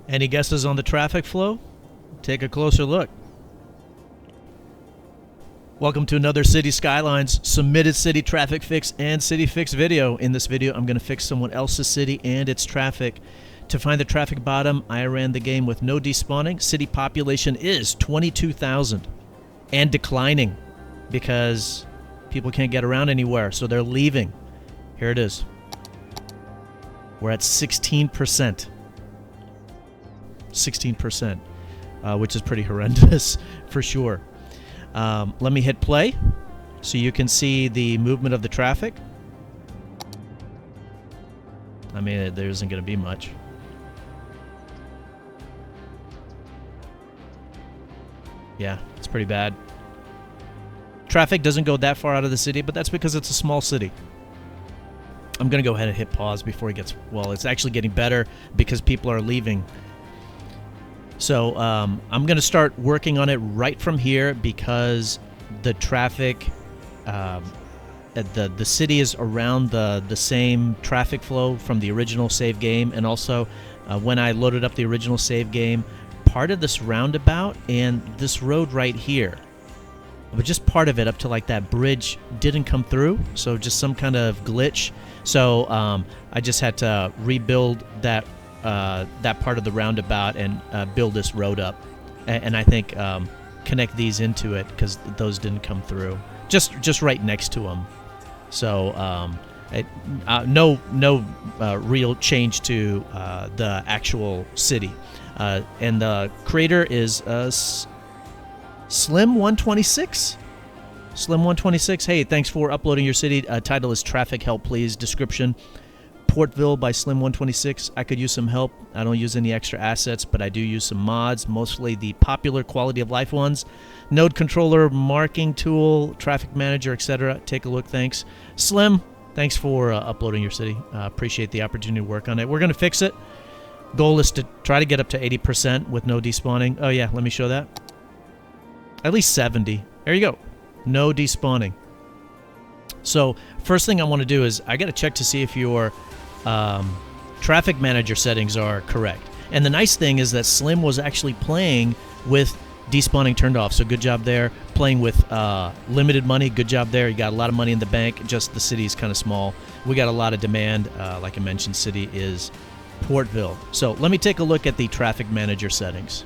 Any guesses on the traffic flow? Take a closer look. Welcome to another Cities Skylines submitted city traffic fix and city fix video. In this video, I'm going to fix someone else's city and its traffic. To find the traffic bottom, I ran the game with no despawning. City population is 22,000 and declining because people can't get around anywhere, so they're leaving. Here it is. We're at 16%. 16%, which is pretty horrendous for sure. Let me hit play so you can see the movement of the traffic. I mean, there isn't going to be much. Yeah, it's pretty bad. Traffic doesn't go that far out of the city, but that's because it's a small city. I'm going to go ahead and hit pause before it gets... Well, it's actually getting better because people are leaving. So I'm going to start working on it right from here because the traffic... the city is around the same traffic flow from the original save game, and also when I loaded up the original save game, part of this roundabout and this road right here, but just part of it up to like that bridge didn't come through, so just some kind of glitch. So I just had to rebuild that part of the roundabout and build this road up, and I think connect these into it because those didn't come through. Just right next to them. So no real change to the actual city. And the creator is Slim126. Slim126. Hey, thanks for uploading your city. Title is Traffic Help, please. Description: Portville by Slim126. I could use some help. I don't use any extra assets, but I do use some mods, mostly the popular quality of life ones. Node controller, marking tool, traffic manager, etc. Take a look. Thanks. Slim, thanks for uploading your city. Appreciate the opportunity to work on it. We're going to fix it. Goal is to try to get up to 80% with no despawning. Oh yeah, let me show that. At least 70. There you go. No despawning. So first thing I want to do is I got to check to see if your traffic manager settings are correct. And the nice thing is that Slim was actually playing with despawning turned off, so good job there. Playing with limited money, good job there. You got a lot of money in the bank, just the city is kind of small. We got a lot of demand. Like I mentioned, city is Portville. So let me take a look at the traffic manager settings.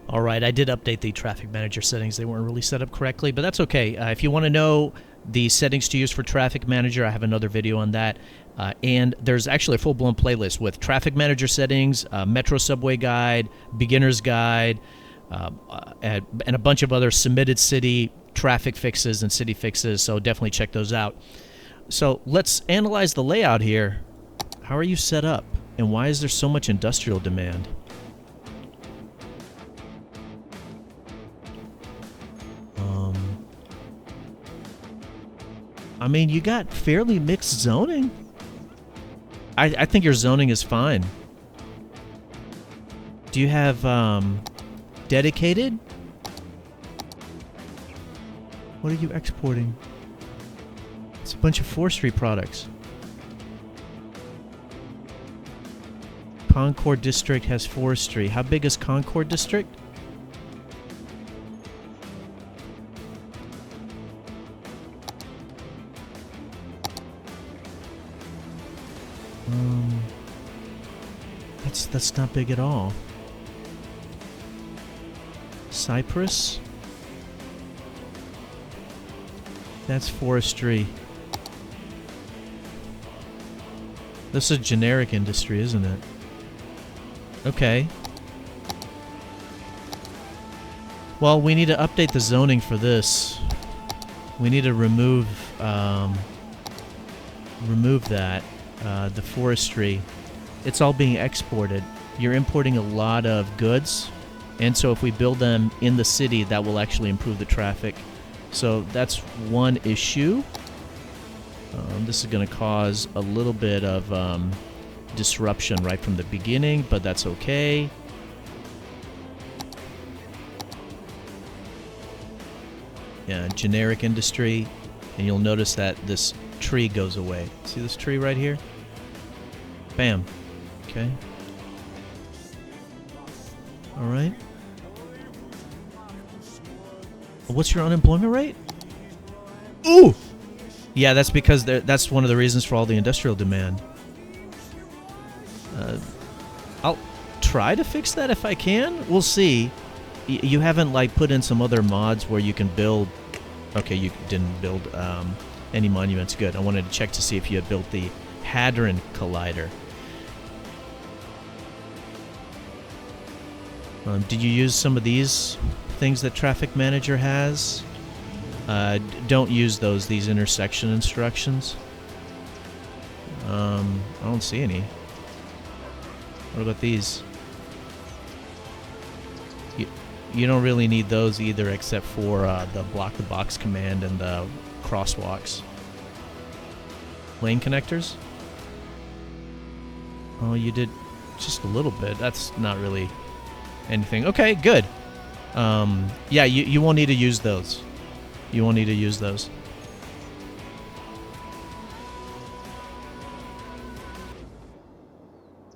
All right, I did update the traffic manager settings. They weren't really set up correctly, but that's okay. If you want to know the settings to use for traffic manager, I have another video on that. And there's actually a full-blown playlist with traffic manager settings, metro subway guide, beginner's guide, and a bunch of other submitted city traffic fixes and city fixes, so definitely check those out. So let's analyze the layout here. How are you set up, and why is there so much industrial demand? I mean, you got fairly mixed zoning. I think your zoning is fine. Do you have dedicated? What are you exporting? It's a bunch of forestry products. Concord District has forestry. How big is Concord District? That's not big at all. Cypress? That's forestry. This is generic industry, isn't it? Okay. Well, we need to update the zoning for this. We need to remove that, the forestry. It's all being exported. You're importing a lot of goods, and so if we build them in the city, that will actually improve the traffic. So that's one issue. This is going to cause a little bit of disruption right from the beginning, but that's okay. Yeah, generic industry, and you'll notice that this tree goes away. See this tree right here? Bam. Okay. All right. What's your unemployment rate? Ooh! Yeah, that's because that's one of the reasons for all the industrial demand. I'll try to fix that if I can. We'll see. You haven't like put in some other mods where you can build. Okay, you didn't build any monuments. Good. I wanted to check to see if you had built the Hadron Collider. Did you use some of these things that Traffic Manager has? Don't use these intersection instructions. I don't see any. What about these? You don't really need those either, except for the block the box command and the crosswalks. Lane connectors? Oh, you did just a little bit. That's not really anything. Okay, good. Yeah, you won't need to use those. You won't need to use those.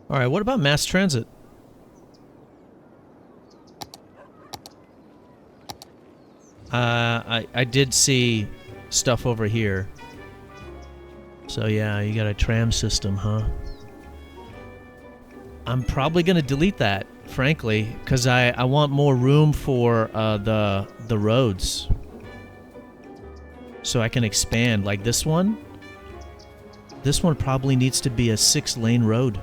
All right, what about mass transit? I did see stuff over here. So yeah, you got a tram system, huh? I'm probably gonna delete that, frankly, because I want more room for the roads, so I can expand. Like this one. This one probably needs to be a 6-lane road,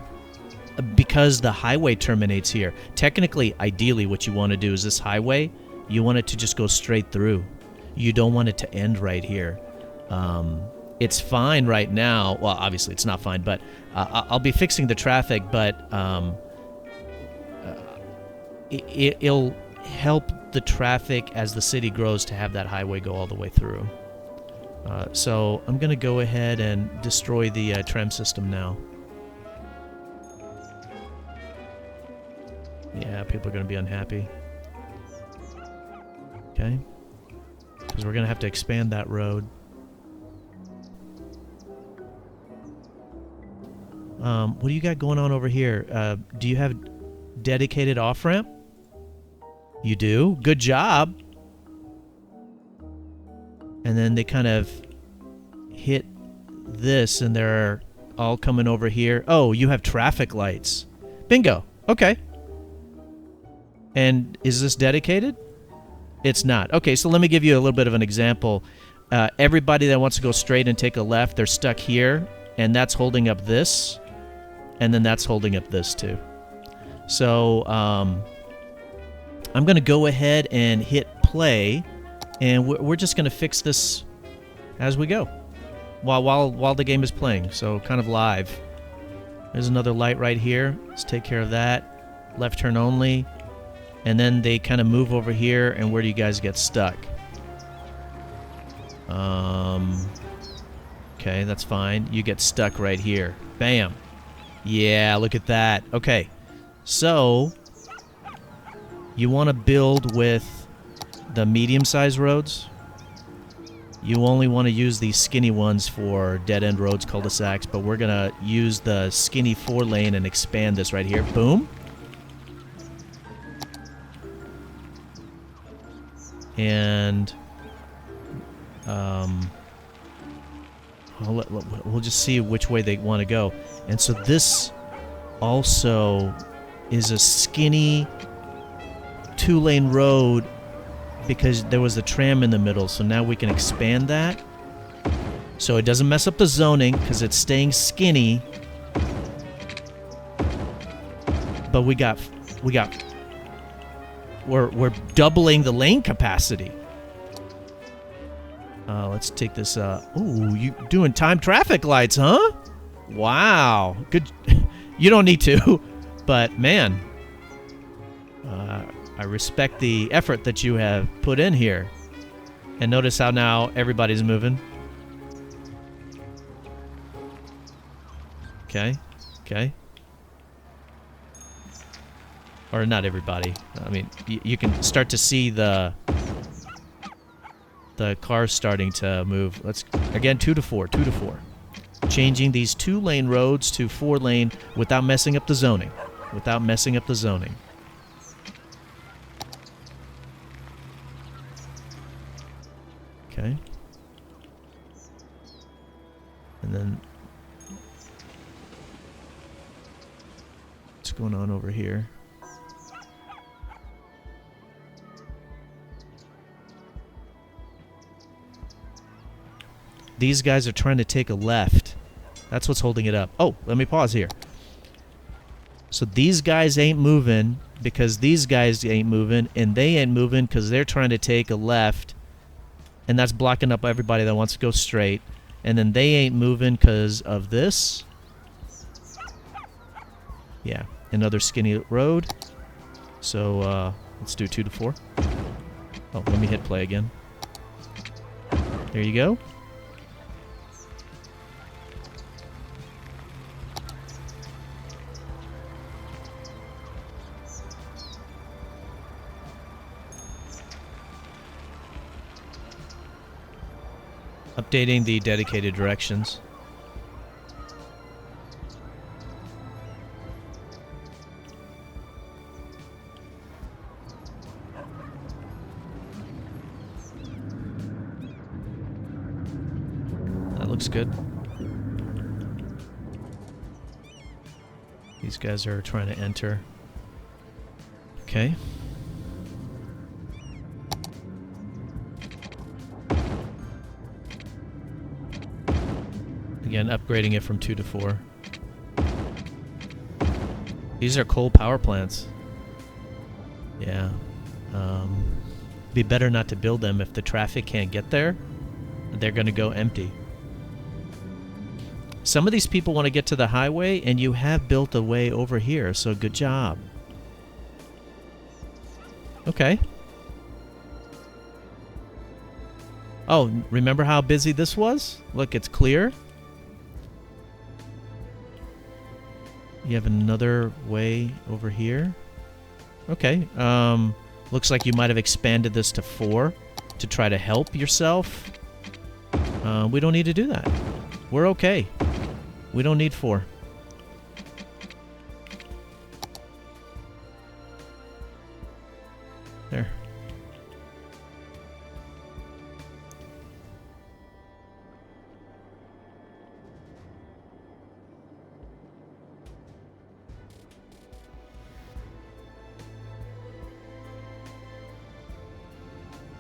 because the highway terminates here. Technically, ideally, what you want to do is this highway, you want it to just go straight through. You don't want it to end right here. It's fine right now. Well, obviously it's not fine, but I'll be fixing the traffic, but it'll help the traffic as the city grows to have that highway go all the way through. So I'm going to go ahead and destroy the tram system now. Yeah, people are going to be unhappy. Okay. Because we're going to have to expand that road. What do you got going on over here? Do you have dedicated off-ramp? You do? Good job. And then they kind of hit this, and they're all coming over here. Oh, you have traffic lights. Bingo. Okay. And is this dedicated? It's not. Okay, so let me give you a little bit of an example. Everybody that wants to go straight and take a left, they're stuck here, and that's holding up this, and then that's holding up this too. So I'm going to go ahead and hit play, and we're just going to fix this as we go while the game is playing, so kind of live. There's another light right here. Let's take care of that. Left turn only. And then they kind of move over here, and where do you guys get stuck? Okay, that's fine. You get stuck right here. Bam. Yeah, look at that. Okay, so you want to build with the medium-sized roads. You only want to use these skinny ones for dead-end roads, cul-de-sacs, but we're going to use the skinny 4-lane and expand this right here. Boom. And we'll just see which way they want to go. And so this also is a skinny 2-lane road because there was a tram in the middle. So now we can expand that so it doesn't mess up the zoning because it's staying skinny. But we're doubling the lane capacity. Let's take this. Ooh, you doing time traffic lights, huh? Wow, good. You don't need to, but man, I respect the effort that you have put in here. And notice how now everybody's moving. Okay, okay. Or not everybody. I mean, you can start to see the cars starting to move. Let's, again, 2 to 4, 2 to 4. Changing these 2-lane roads to 4-lane without messing up the zoning. Without messing up the zoning. Okay. And then what's going on over here? These guys are trying to take a left. That's what's holding it up. Oh, let me pause here. So these guys ain't moving because these guys ain't moving, and they ain't moving because they're trying to take a left, and that's blocking up everybody that wants to go straight. And then they ain't moving because of this. Yeah, another skinny road. So let's do 2 to 4. Oh, let me hit play again. There you go. Updating the dedicated directions. That looks good. These guys are trying to enter. Okay. Again, upgrading it from 2 to 4. These are coal power plants. Yeah. Be better not to build them if the traffic can't get there. They're going to go empty. Some of these people want to get to the highway, and you have built a way over here, so good job. Okay. Oh, remember how busy this was? Look, it's clear. You have another way over here. Okay. Looks like you might have expanded this to 4 to try to help yourself. We don't need to do that. We're okay. We don't need 4. There.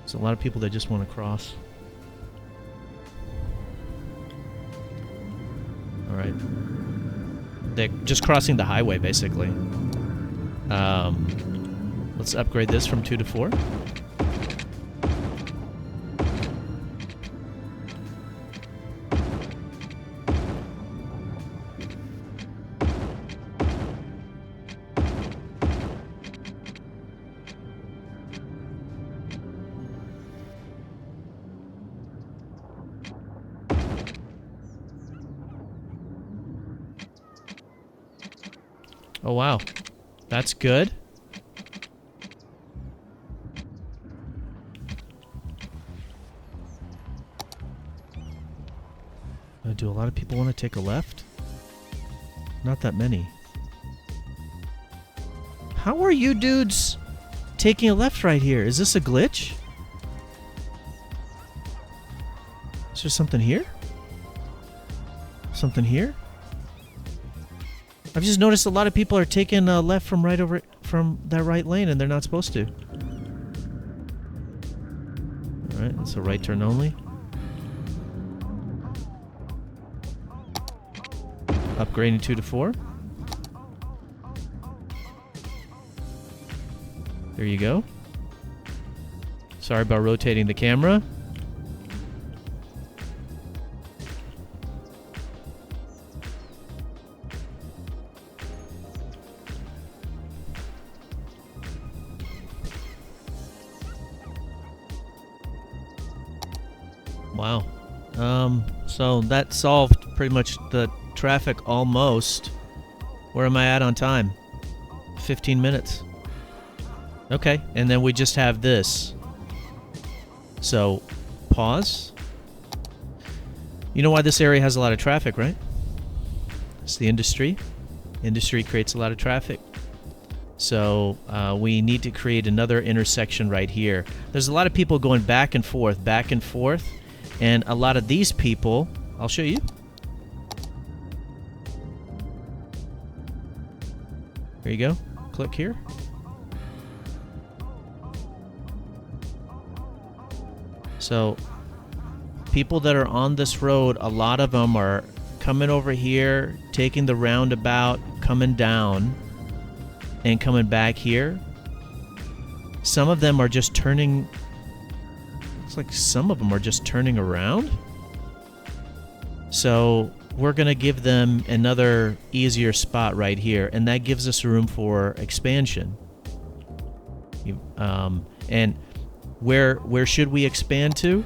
There's a lot of people that just want to cross. All right. They're just crossing the highway, basically. Let's upgrade this from 2 to 4. Oh, wow. That's good. Do a lot of people want to take a left? Not that many. How are you dudes taking a left right here? Is this a glitch? Is there something here? Something here? I've just noticed a lot of people are taking left from right over from that right lane, and they're not supposed to. All right, that's a right turn only. Upgrading 2 to 4. There you go. Sorry about rotating the camera. Wow. So that solved pretty much the traffic almost. Where am I at on time? 15 minutes. Okay, and then we just have this. So, pause. You know why this area has a lot of traffic, right? It's the industry. Industry creates a lot of traffic. So we need to create another intersection right here. There's a lot of people going back and forth, and a lot of these people, I'll show you. There you go. Click here. So people that are on this road, a lot of them are coming over here, taking the roundabout, coming down, and coming back here. Some of them are just turning. Looks like some of them are just turning around. So we're going to give them another easier spot right here, and that gives us room for expansion. And where should we expand to?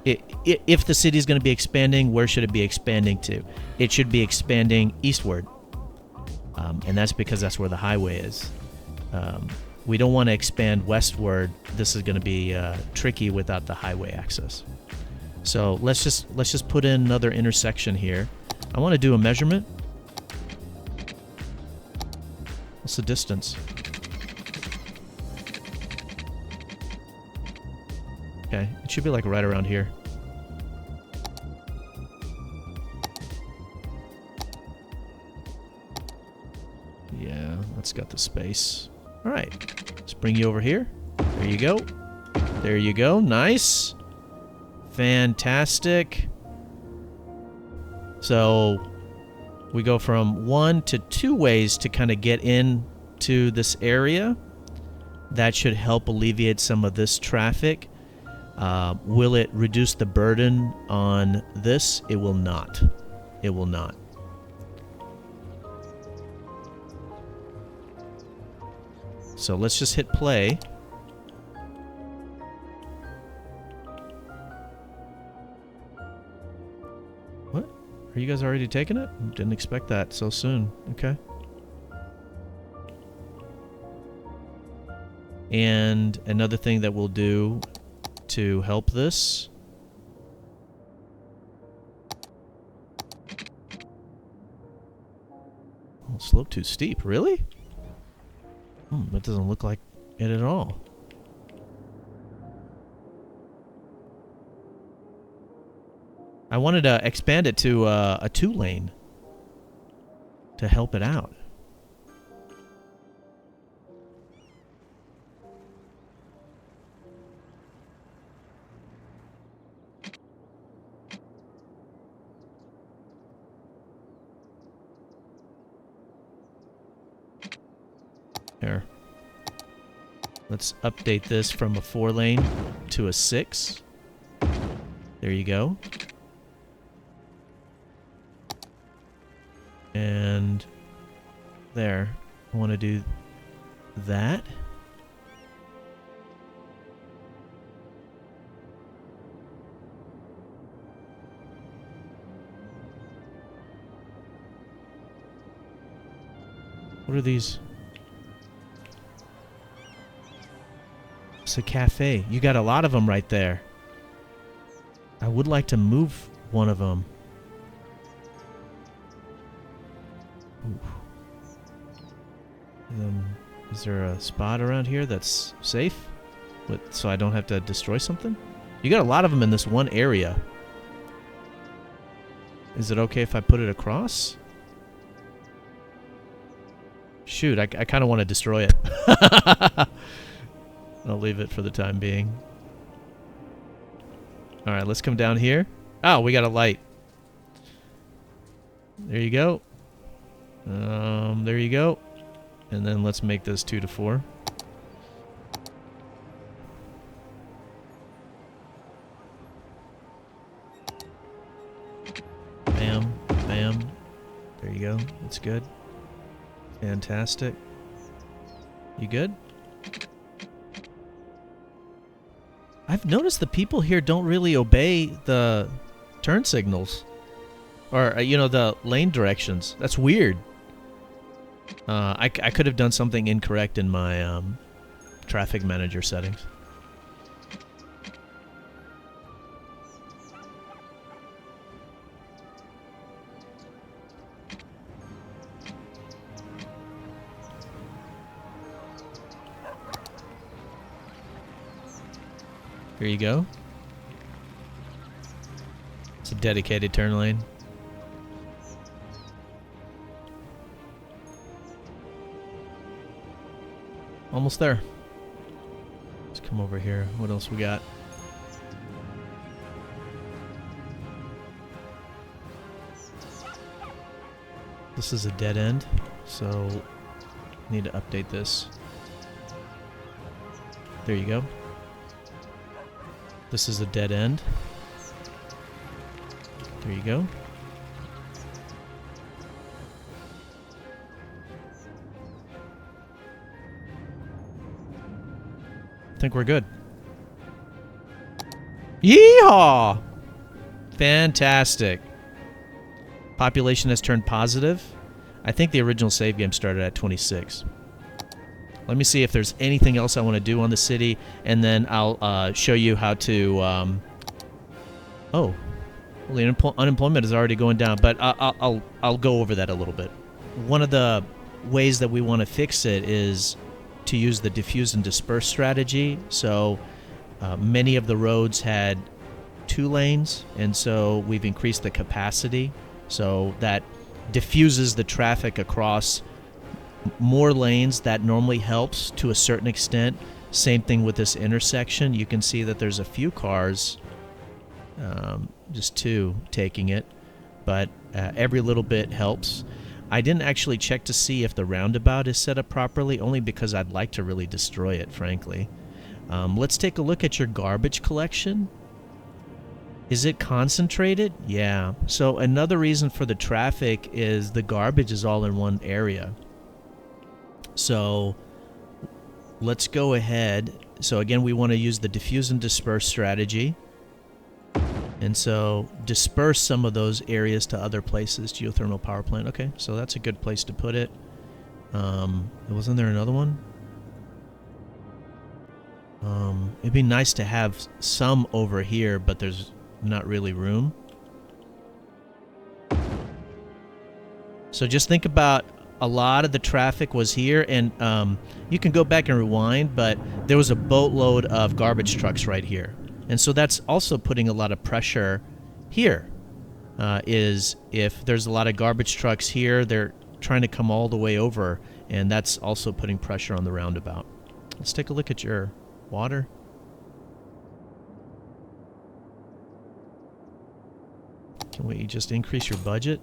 If the city is going to be expanding, where should it be expanding to? It should be expanding eastward. And that's because that's where the highway is. We don't want to expand westward. This is going to be tricky without the highway access. So let's just put in another intersection here. I want to do a measurement. What's the distance? Okay, it should be like right around here. Yeah, that's got the space. All right, let's bring you over here. There you go. There you go. Nice. Fantastic. So we go from 1 to 2 ways to kind of get into this area. That should help alleviate some of this traffic. Will it reduce the burden on this? It will not. It will not. So let's just hit play. What? Are you guys already taking it? Didn't expect that so soon. Okay. And another thing that we'll do to help this. Oh, slope too steep. Really? That doesn't look like it at all. I wanted to expand it to a 2-lane to help it out. Here. Let's update this from a 4-lane to a 6. There you go. And there. I want to do that. What are these? It's a cafe. You got a lot of them right there. I would like to move one of them. Is there a spot around here that's safe? So I don't have to destroy something? You got a lot of them in this one area. Is it okay if I put it across? Shoot, I kind of want to destroy it. I'll leave it for the time being. Alright, let's come down here. Oh, we got a light. There you go. There you go. And then let's make this 2 to 4. Bam, bam. There you go. That's good. Fantastic. You good? I've noticed the people here don't really obey the turn signals. Or, you know, the lane directions. That's weird. I could have done something incorrect in my traffic manager settings. Here you go. It's a dedicated turn lane. Almost there. Let's come over here. What else we got? This is a dead end, so need to update this. There you go. This is a dead end. There you go. I think we're good. Yeehaw! Fantastic. Population has turned positive. I think the original save game started at 26. Let me see if there's anything else I want to do on the city, and then I'll show you how to... oh. Well, the unemployment is already going down, but I'll go over that a little bit. One of the ways that we want to fix it is to use the diffuse and disperse strategy. So many of the roads had 2 lanes, and so we've increased the capacity. So that diffuses the traffic across more lanes. That normally helps to a certain extent. Same thing with this intersection. You can see that there's a few cars, just 2 taking it, but every little bit helps. I didn't actually check to see if the roundabout is set up properly, only because I'd like to really destroy it, frankly. Let's take a look at your garbage collection. Is it concentrated? Yeah. So another reason for the traffic is the garbage is all in one area. So let's go ahead. So again, we want to use the diffuse and disperse strategy. And so disperse some of those areas to other places. Geothermal power plant. Okay, so that's a good place to put it. Wasn't there another one? It'd be nice to have some over here, but there's not really room. So just think about a lot of the traffic was here, and you can go back and rewind, but there was a boatload of garbage trucks right here. And so that's also putting a lot of pressure here. Is if there's a lot of garbage trucks here, they're trying to come all the way over, and that's also putting pressure on the roundabout. Let's take a look at your water. Can we just increase your budget?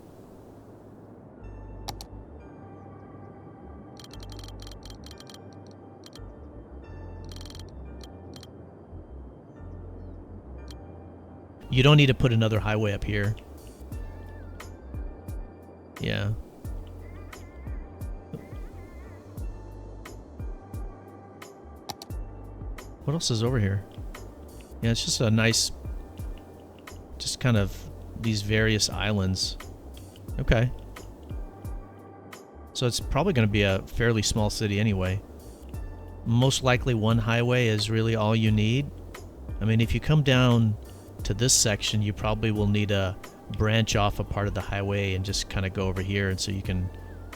You don't need to put another highway up here. Yeah. What else is over here? Yeah, it's just a nice, just kind of these various islands. Okay. So it's probably going to be a fairly small city anyway. Most likely one highway is really all you need. I mean, if you come down to this section, you probably will need to branch off a part of the highway and just kind of go over here, and so you can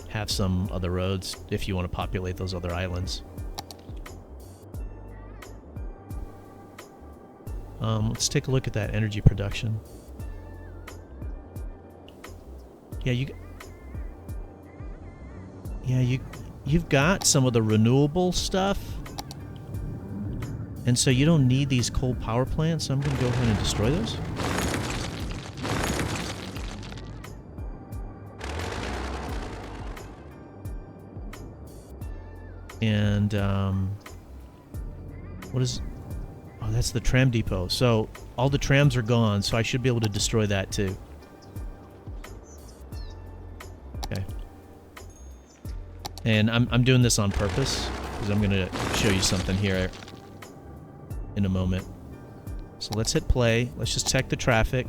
have some other roads if you want to populate those other islands. Let's take a look at that energy production. Yeah, you've got some of the renewable stuff. And so you don't need these coal power plants, so I'm going to go ahead and destroy those. And, what is... Oh, that's the tram depot. So all the trams are gone, so I should be able to destroy that too. Okay. And I'm doing this on purpose, because I'm going to show you something here in a moment. So let's hit play. Let's just check the traffic.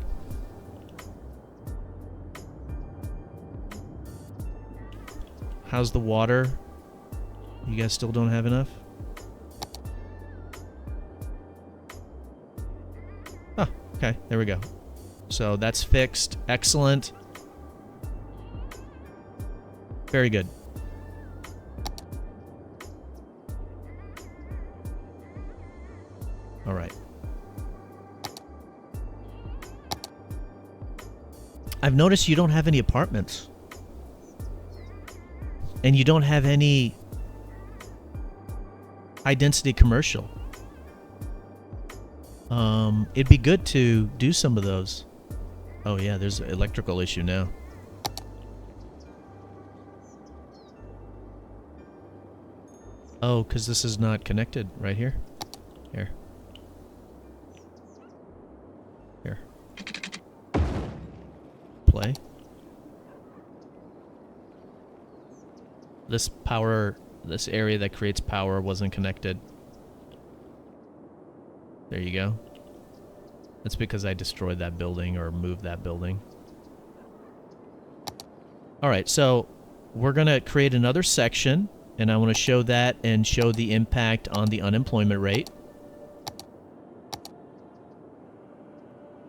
How's the water? You guys still don't have enough? Oh, okay. There we go. So that's fixed. Excellent. Very good. All right. I've noticed you don't have any apartments. And you don't have any high density commercial. It'd be good to do some of those. Oh yeah, there's an electrical issue now. Oh, because this is not connected right here. Here. Here. Play. This area that creates power wasn't connected. There you go. That's because I destroyed that building or moved that building. Alright, so we're going to create another section, and I want to show that and show the impact on the unemployment rate.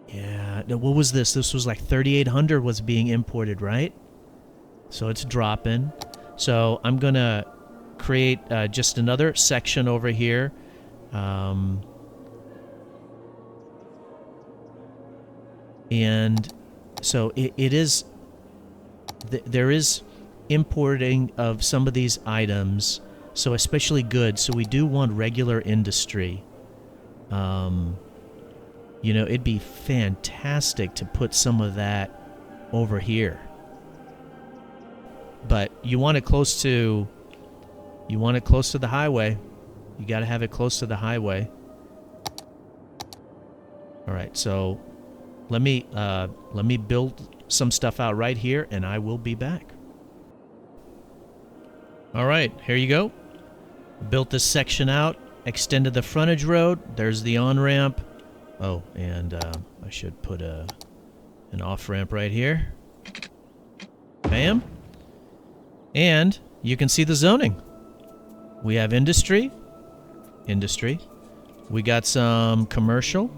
Yeah, what was this? This was like 3,800 was being imported, right? So it's dropping. So I'm going to create just another section over here. And so it is, there is importing of some of these items, so especially goods. So we do want regular industry. You know, it'd be fantastic to put some of that over here. But you want it close to, the highway. You got to have it close to the highway. All right, so let me build some stuff out right here, and I will be back. All right, here you go. Built this section out, extended the frontage road. There's the on-ramp. Oh, and I should put an off-ramp right here. Bam. And you can see the zoning. We have industry. We got some commercial.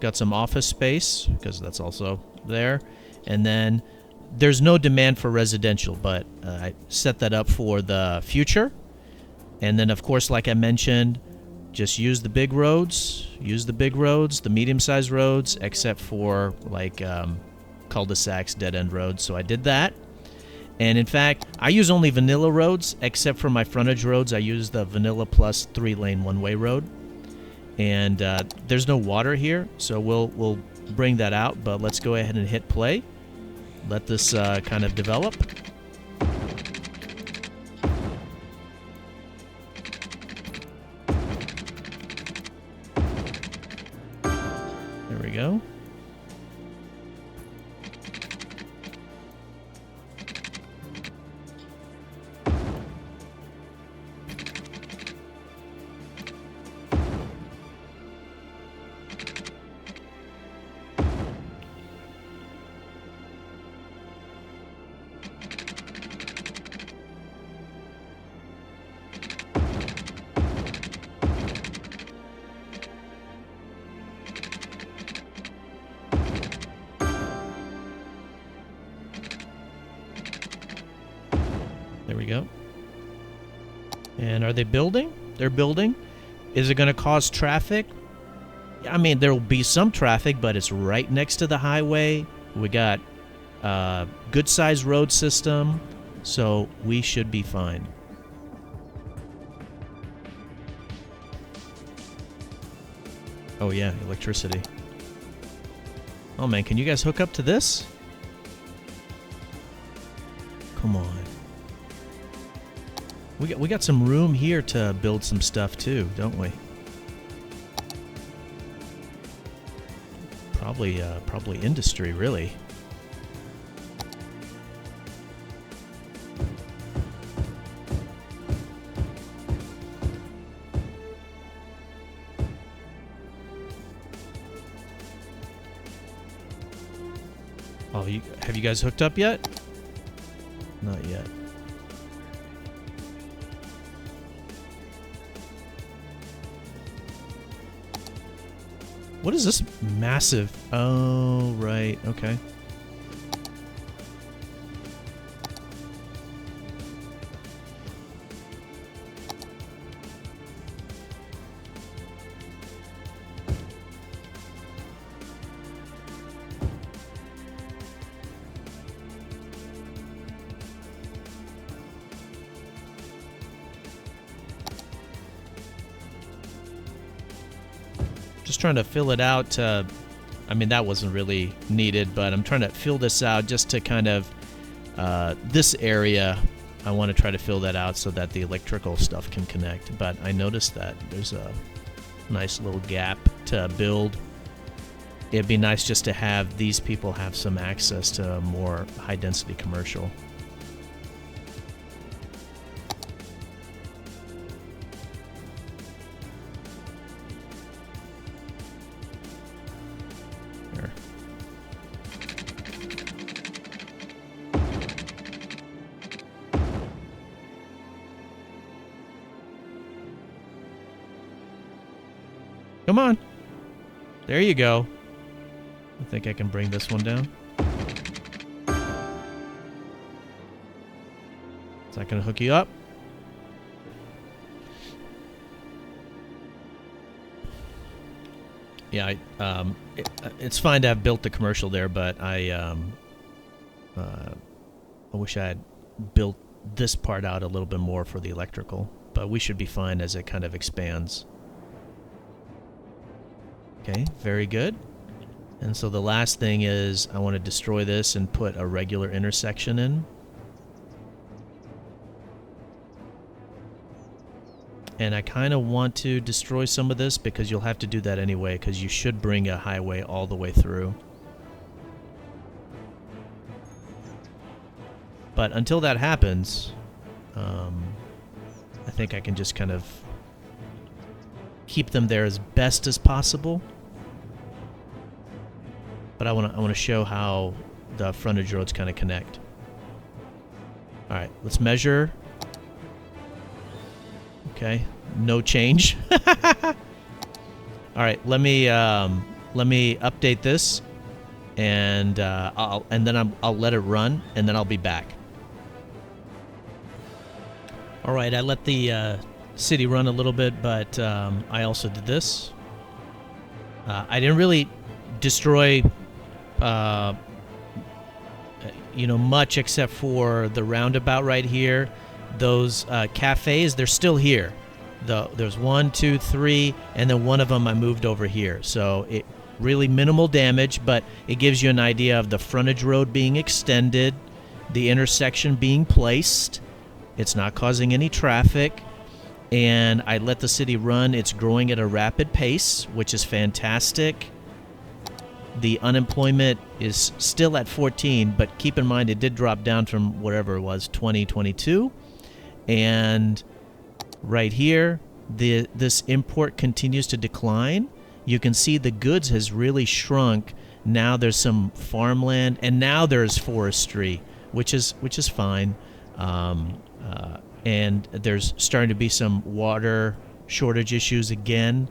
Got some office space, because that's also there. And then there's no demand for residential, but I set that up for the future. And then, of course, like I mentioned, just use the big roads, the medium-sized roads, except for like cul-de-sacs, dead-end roads. So I did that. And in fact, I use only vanilla roads, except for my frontage roads. I use the vanilla plus 3-lane one-way road. And there's no water here, so we'll bring that out. But let's go ahead and hit play. Let this kind of develop. There we go. There we go. And are they building? They're building. Is it going to cause traffic? I mean, there will be some traffic, but it's right next to the highway. We got a good-sized road system, so we should be fine. Oh yeah, electricity. Oh man, can you guys hook up to this? Come on. We got some room here to build some stuff too, don't we? Probably industry, really. Oh, have you guys hooked up yet? Not yet. What is this massive? Oh, right. Okay. Just trying to fill it out. I mean, that wasn't really needed, but I'm trying to fill this out just to kind of this area. I want to try to fill that out so that the electrical stuff can connect. But I noticed that there's a nice little gap to build. It'd be nice just to have these people have some access to more high-density commercial. There. Come on. There you go. I think I can bring this one down. Is that going to hook you up? Yeah, it's fine to have built the commercial there, but I wish I had built this part out a little bit more for the electrical. But we should be fine as it kind of expands. Okay, very good. And so the last thing is I want to destroy this and put a regular intersection in. And I kind of want to destroy some of this because you'll have to do that anyway, because you should bring a highway all the way through. But until that happens, I think I can just kind of keep them there as best as possible. But I want to show how the frontage roads kind of connect. All right, let's measure. Okay, no change. All right, let me update this, and I'll let it run, and then I'll be back. All right, I let the city run a little bit, but I also did this. I didn't really destroy much except for the roundabout right here. Those cafes, they're still here. There's 1, 2, 3, and then one of them I moved over here. So it really minimal damage, but it gives you an idea of the frontage road being extended, the intersection being placed. It's not causing any traffic, and I let the city run. It's growing at a rapid pace, which is fantastic. The unemployment is still at 14, but keep in mind it did drop down from whatever it was, 2022. And right here, this import continues to decline. You can see the goods has really shrunk. Now there's some farmland, and now there's forestry, which is fine. And there's starting to be some water shortage issues again.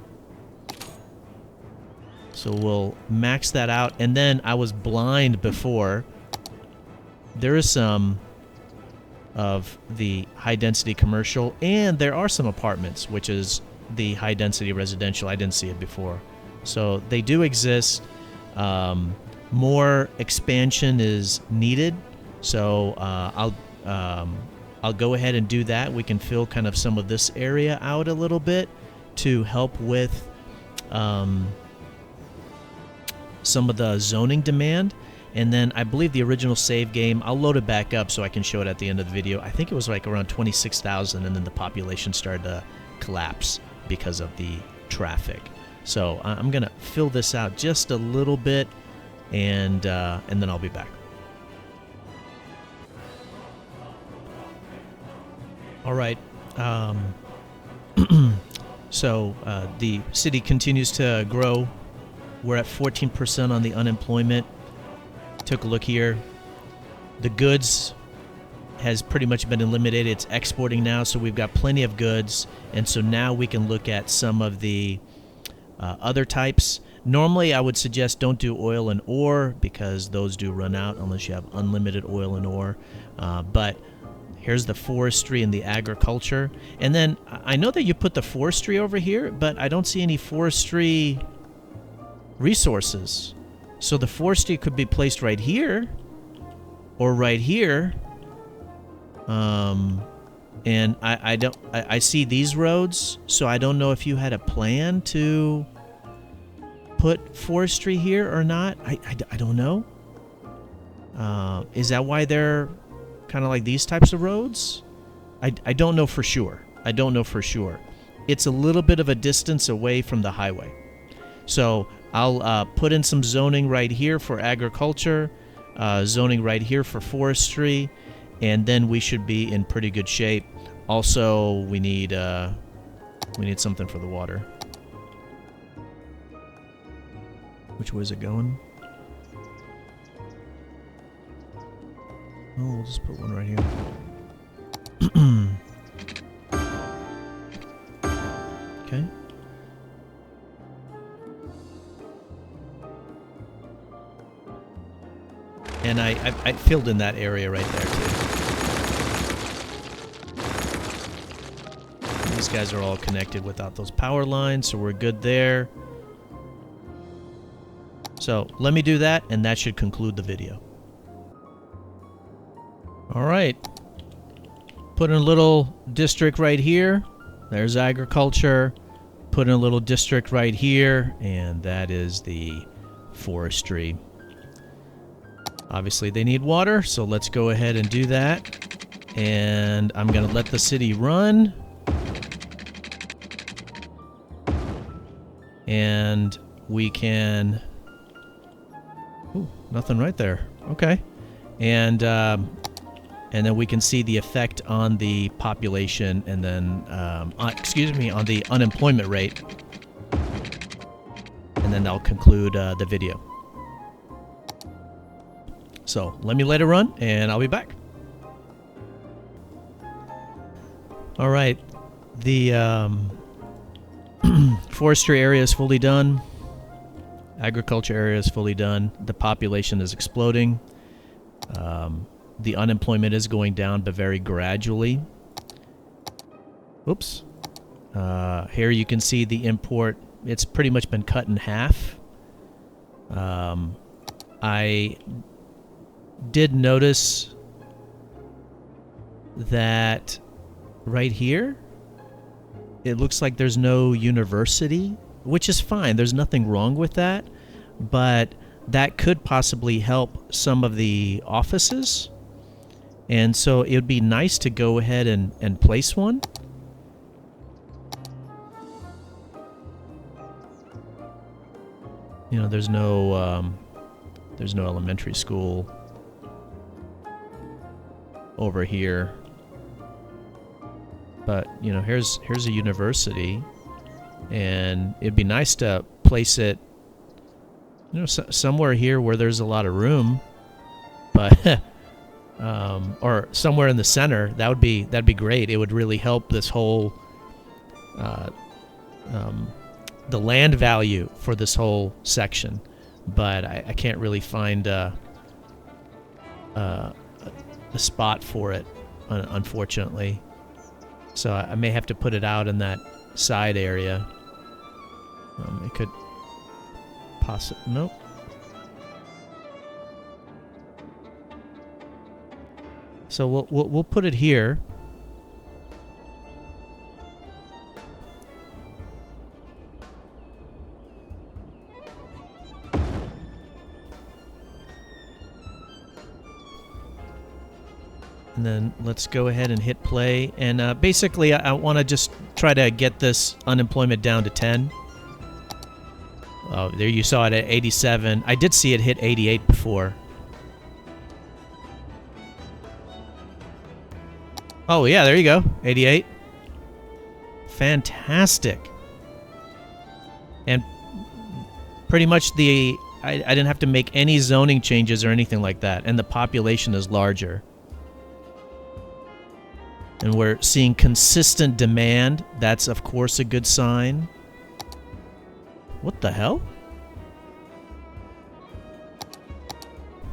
So we'll max that out. And then I was blind before. There is some of the high-density commercial, and there are some apartments, which is the high-density residential. I didn't see it before. So they do exist. More expansion is needed. So I'll go ahead and do that. We can fill kind of some of this area out a little bit to help with some of the zoning demand. And then I believe the original save game, I'll load it back up so I can show it at the end of the video. I think it was like around 26,000, and then the population started to collapse because of the traffic. So I'm going to fill this out just a little bit, and then I'll be back. All right. So the city continues to grow. We're at 14% on the unemployment. Took a look here. The goods has pretty much been eliminated. It's exporting now, so we've got plenty of goods. And so now we can look at some of the other types. Normally, I would suggest don't do oil and ore because those do run out unless you have unlimited oil and ore. But here's the forestry and the agriculture. And then I know that you put the forestry over here, but I don't see any forestry resources. So the forestry could be placed right here or right here. And I see these roads, so I don't know if you had a plan to put forestry here or not. I don't know. Is that why they're kind of like these types of roads? I don't know for sure. I don't know for sure. It's a little bit of a distance away from the highway. So I'll put in some zoning right here for agriculture, zoning right here for forestry, and then we should be in pretty good shape. Also, we need something for the water. Which way is it going? Oh, we'll just put one right here. Okay. And I filled in that area right there too. These guys are all connected without those power lines, so we're good there. So let me do that, and that should conclude the video. All right. Put in a little district right here. There's agriculture. Put in a little district right here, and that is the forestry. Obviously, they need water, so let's go ahead and do that. And I'm going to let the city run. And we can... Ooh, nothing right there. Okay. And then we can see the effect on the population and then, on the unemployment rate. And then that'll conclude the video. So let me let it run, and I'll be back. All right. The forestry area is fully done. Agriculture area is fully done. The population is exploding. The unemployment is going down, but very gradually. Oops. Here you can see the import. It's pretty much been cut in half. I did notice that right here, it looks like there's no university, which is fine. There's nothing wrong with that, but that could possibly help some of the offices. And so it would be nice to go ahead and place one. You know, there's no elementary school over here. But, you know, here's a university, and it'd be nice to place it, you know, somewhere here where there's a lot of room, but or somewhere in the center. That'd be great. It would really help this whole the land value for this whole section. But I can't really find a spot for it, unfortunately. So I may have to put it out in that side area. It could possibly... Nope. So we'll put it here. And then let's go ahead and hit play. And basically, I want to just try to get this unemployment down to 10. Oh, there you saw it at 87. I did see it hit 88 before. Oh, yeah, there you go. 88. Fantastic. And pretty much I didn't have to make any zoning changes or anything like that. And the population is larger. And we're seeing consistent demand. That's, of course, a good sign. What the hell?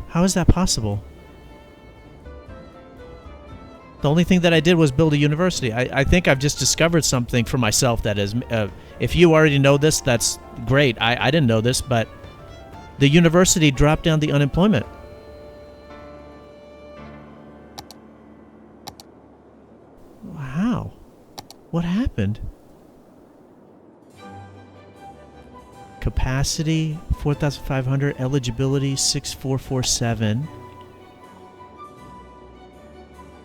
How is that possible? The only thing that I did was build a university. I think I've just discovered something for myself that is... if you already know this, that's great. I didn't know this, but the university dropped down the unemployment. How? What happened? Capacity 4,500. Eligibility 6,447.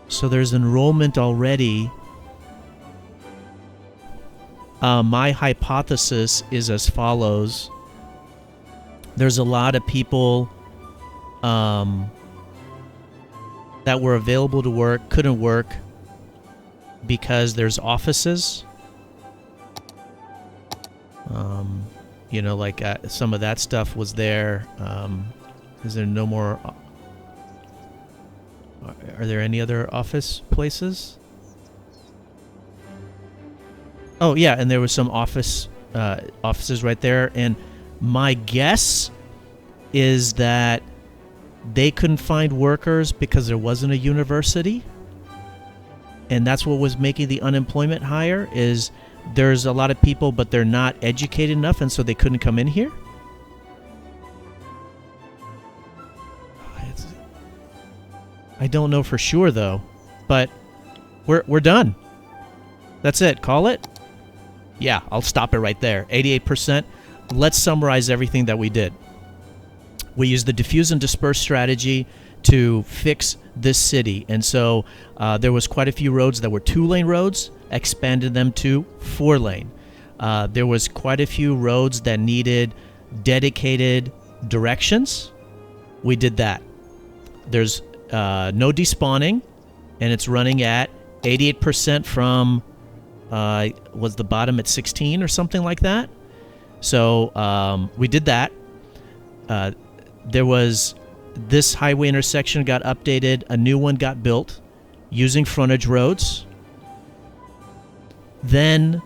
So there's enrollment already. My hypothesis is as follows. There's a lot of people that were available to work, couldn't work because there's offices. You know, like some of that stuff was there. Is there no more? Are there any other office places? Oh yeah, and there was some offices right there. And my guess is that they couldn't find workers because there wasn't a university, and that's what was making the unemployment higher. Is there's a lot of people, but they're not educated enough, and so they couldn't come in here. I don't know for sure though, but we're done. That's it. Call it. Yeah, I'll stop it right there. 88%. Let's summarize everything that we did. We used the diffuse and disperse strategy to fix this city. And so there was quite a few roads that were 2-lane roads, expanded them to 4-lane. There was quite a few roads that needed dedicated directions. We did that. There's no despawning, and it's running at 88% from, was the bottom at 16 or something like that? So we did that. There was this highway intersection got updated. A new one got built using frontage roads. Then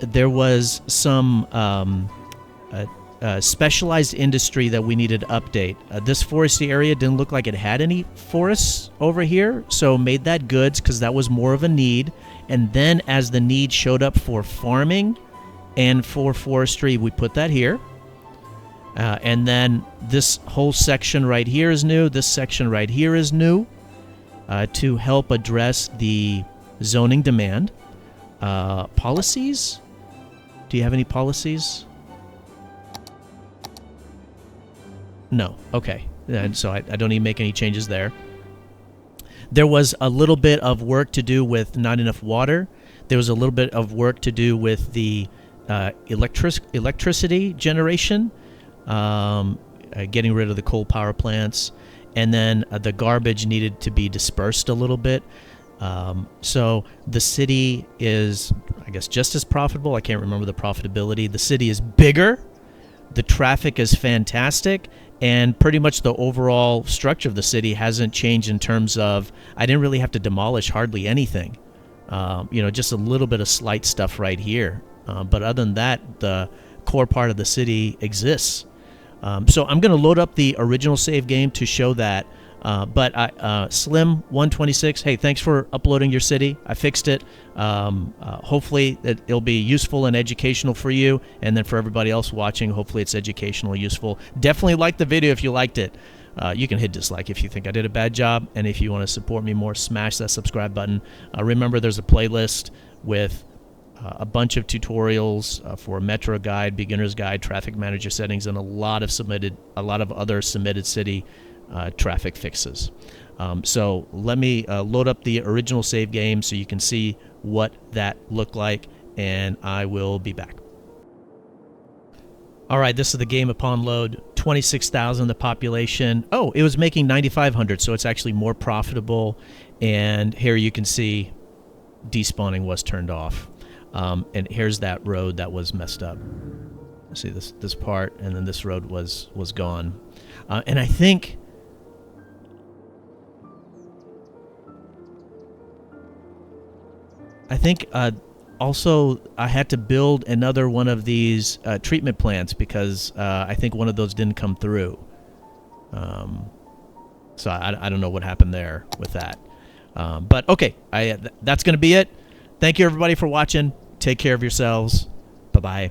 there was some specialized industry that we needed to update. This foresty area didn't look like it had any forests over here, so made that goods because that was more of a need. And then as the need showed up for farming and for forestry, we put that here. And then this whole section right here is new. This section right here is new to help address the zoning demand. Policies? Do you have any policies? No. Okay. And so I don't need to make any changes there. There was a little bit of work to do with not enough water. There was a little bit of work to do with the electricity generation. Getting rid of the coal power plants, and then the garbage needed to be dispersed a little bit. So the city is, I guess, just as profitable. I can't remember the profitability. The city is bigger. The traffic is fantastic, and pretty much the overall structure of the city hasn't changed in terms of I didn't really have to demolish hardly anything. Just a little bit of slight stuff right here. But other than that, the core part of the city exists. So I'm going to load up the original save game to show that. But Slim126, hey, thanks for uploading your city. I fixed it. Hopefully it'll be useful and educational for you. And then for everybody else watching, hopefully it's educational and useful. Definitely like the video if you liked it. You can hit dislike if you think I did a bad job. And if you want to support me more, smash that subscribe button. Remember, there's a playlist with a bunch of tutorials for Metro Guide, Beginner's Guide, Traffic Manager settings, and a lot of other submitted city traffic fixes. So let me load up the original save game so you can see what that looked like, and I will be back. All right, this is the game upon load. 26,000 the population. Oh, it was making 9,500, so it's actually more profitable. And here you can see despawning was turned off. And here's that road that was messed up. See this part, and then this road was gone. And I think also I had to build another one of these treatment plants because I think one of those didn't come through. So I don't know what happened there with that. But okay, that's going to be it. Thank you everybody for watching. Take care of yourselves. Bye-bye.